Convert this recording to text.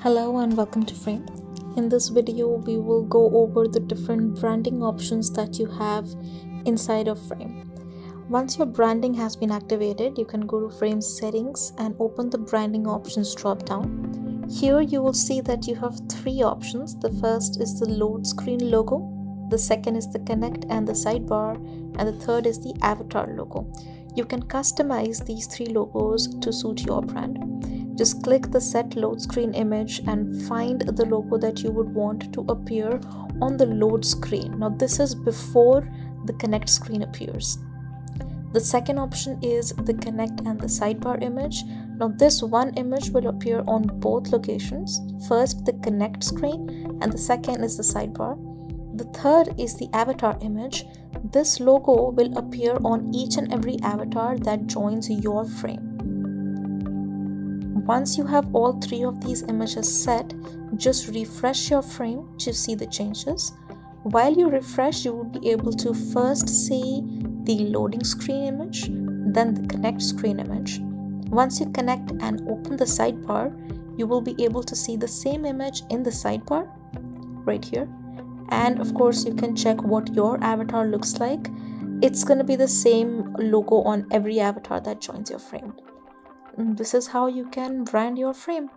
Hello and welcome to Frame. In this video, we will go over the different branding options that you have inside of Frame. Once your branding has been activated, you can go to Frame settings and open the branding options drop down. Here you will see that you have three options. The first is the load screen logo, the second is the connect and the sidebar, and the third is the avatar logo. You can customize these three logos to suit your brand. Just click the set load screen image and find the logo that you would want to appear on the load screen. Now this is before the connect screen appears. The second option is the connect and the sidebar image. Now this one image will appear on both locations. First the connect screen and the second is the sidebar. The third is the avatar image. This logo will appear on each and every avatar that joins your frame. Once you have all three of these images set, just refresh your frame to see the changes. While you refresh, you will be able to first see the loading screen image, then the connect screen image. Once you connect and open the sidebar, you will be able to see the same image in the sidebar right here. And of course, you can check what your avatar looks like. It's going to be the same logo on every avatar that joins your frame. This is how you can brand your frame.